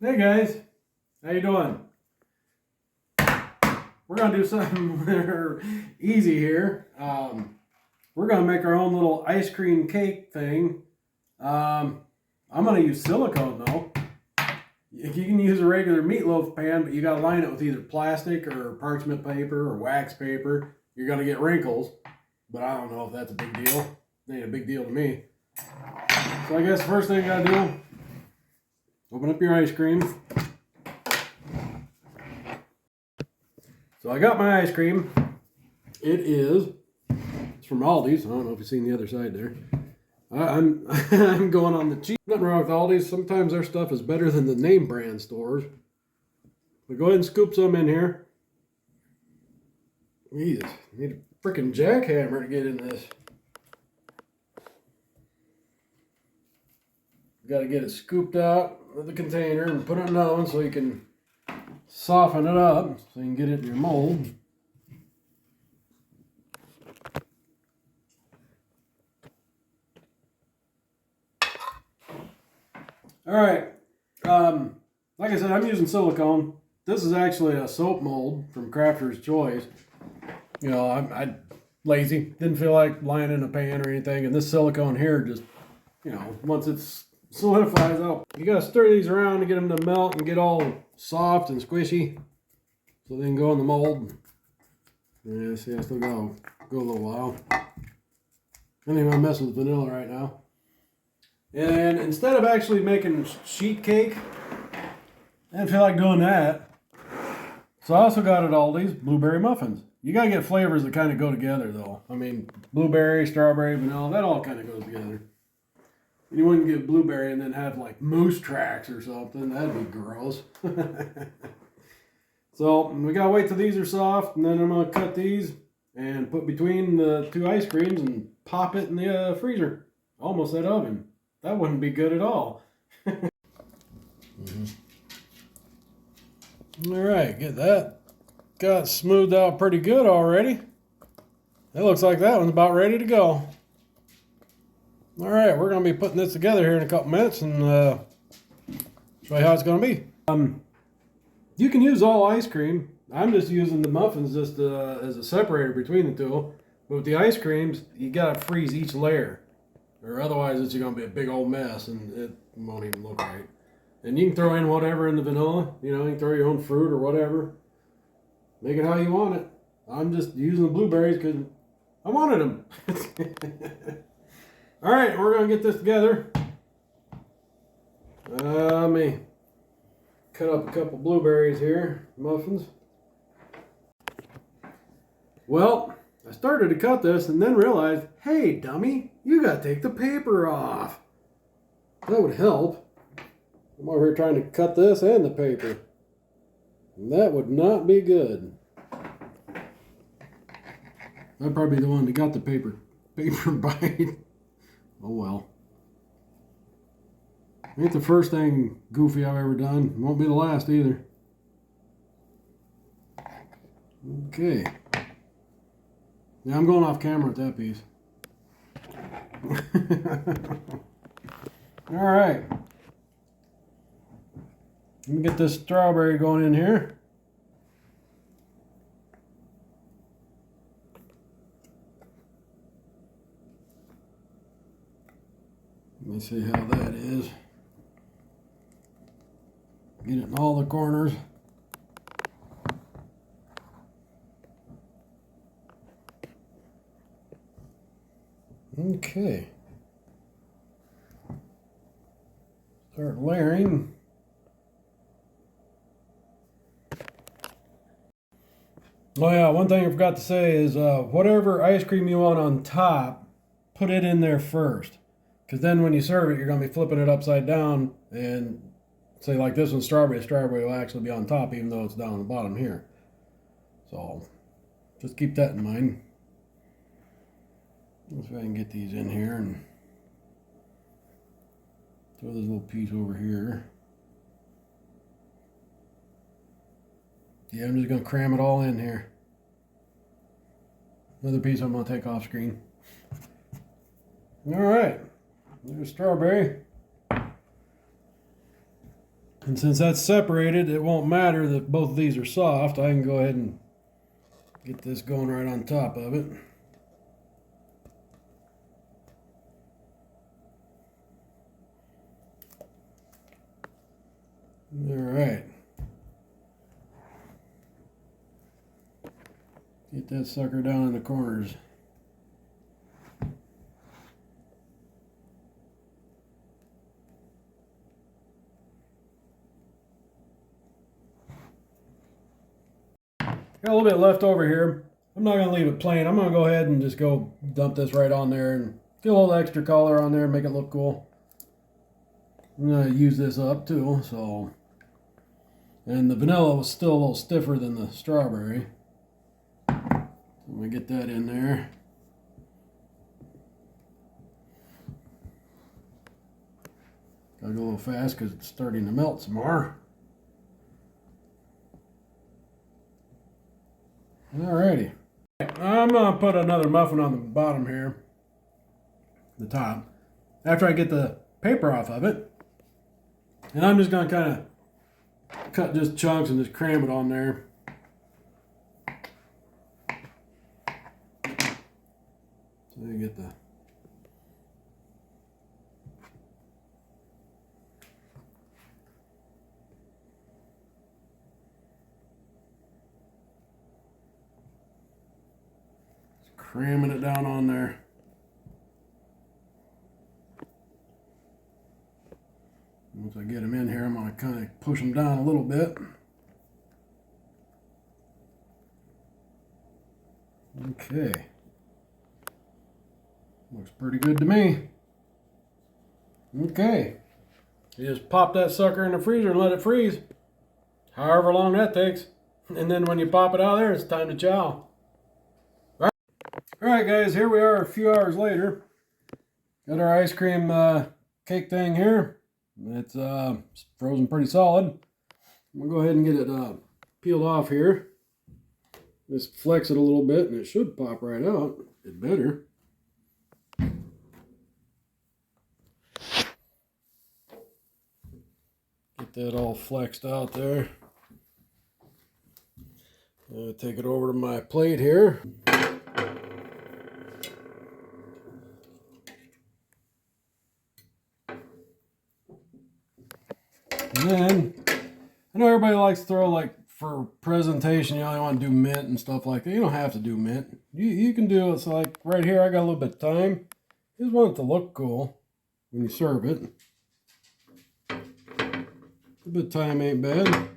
Hey guys, how you doing? We're gonna do something easy here. We're gonna make our own little ice cream cake thing. I'm gonna use silicone though. You can use a regular meatloaf pan, but you gotta line it with either plastic or parchment paper or wax paper. You're gonna get wrinkles, but I don't know if that's a big deal. It ain't a big deal to me. So I guess the first thing you gotta do, open up your ice cream. So I got my ice cream. It's from Aldi's. I don't know if you've seen the other side there. I'm I'm going on the cheap. Nothing wrong with Aldi's. Sometimes their stuff is better than the name brand stores. But go ahead and scoop some in here. Jesus, need a freaking jackhammer to get in this. Got to get it scooped out of the container and put it in another one so you can soften it up so you can get it in your mold. All right. Like I said, I'm using silicone. This is actually a soap mold from Crafter's Choice. You know, I lazy, didn't feel like lying in a pan or anything, and this silicone here just, you know, once it solidifies out, you gotta stir these around to get them to melt and get all soft and squishy, so they can go in the mold. Yeah, see, I still gotta go a little while. I don't even want to mess with vanilla right now. And instead of actually making sheet cake, I didn't feel like doing that. So I also got at Aldi's blueberry muffins. You gotta get flavors that kind of go together though. I mean, blueberry, strawberry, vanilla, that all kind of goes together. You wouldn't get blueberry and then have like moose tracks or something. That'd be gross. So we gotta wait till these are soft, and then I'm gonna cut these and put between the two ice creams and pop it in the freezer. Almost that oven. That wouldn't be good at all. All right, get that. Got smoothed out pretty good already. It looks like that one's about ready to go. All right, we're gonna be putting this together here in a couple minutes and show you how it's gonna be. You can use all ice cream. I'm just using the muffins just as a separator between the two. But with the ice creams, you gotta freeze each layer, or otherwise it's gonna be a big old mess and it won't even look right. And you can throw in whatever in the vanilla. You know, you can throw your own fruit or whatever. Make it how you want it. I'm just using the blueberries because I wanted them. All right, we're gonna get this together. Let me cut up a couple blueberries here, muffins. Well, I started to cut this and then realized, hey, dummy, you gotta take the paper off. That would help. I'm over here trying to cut this and the paper. And that would not be good. I'd probably be the one that got the paper bite. Oh well. Ain't the first thing goofy I've ever done. Won't be the last either. Okay. Yeah, I'm going off camera with that piece. All right. Let me get this strawberry going in here. Let me see how that is. Get it in all the corners. Okay. Start layering. Oh yeah, one thing I forgot to say is whatever ice cream you want on top, put it in there first. Because then when you serve it, you're going to be flipping it upside down and say like this one's strawberry. Strawberry will actually be on top even though it's down on the bottom here. So just keep that in mind. Let's see if I can get these in here and throw this little piece over here. Yeah, I'm just going to cram it all in here. Another piece I'm going to take off screen. All right. There's strawberry. And since that's separated, it won't matter that both of these are soft. I can go ahead and get this going right on top of it. All right. Get that sucker down in the corners. Got a little bit left over here. I'm not going to leave it plain. I'm going to go ahead and just go dump this right on there and get a little extra color on there and make it look cool. I'm going to use this up too, so. And the vanilla was still a little stiffer than the strawberry. I'm going to get that in there. Gotta go a little fast because it's starting to melt some more. Alrighty. I'm going to put another muffin on the bottom here, the top, after I get the paper off of it. And I'm just going to kind of cut just chunks and just cram it on there. So you get the cramming it down on there. Once I get them in here, I'm going to kind of push them down a little bit. Okay. Looks pretty good to me. Okay. You just pop that sucker in the freezer and let it freeze. However long that takes. And then when you pop it out of there, it's time to chow. Alright guys, here we are a few hours later. Got our ice cream cake thing here. It's frozen pretty solid. I'm going to go ahead and get it peeled off here. Just flex it a little bit and it should pop right out. It better. Get that all flexed out there. Take it over to my plate here. And then, I know everybody likes to throw, like, for presentation, you only want to do mint and stuff like that. You don't have to do mint. You can do it. So, like, right here, I got a little bit of thyme. You just want it to look cool when you serve it. A bit of thyme ain't bad.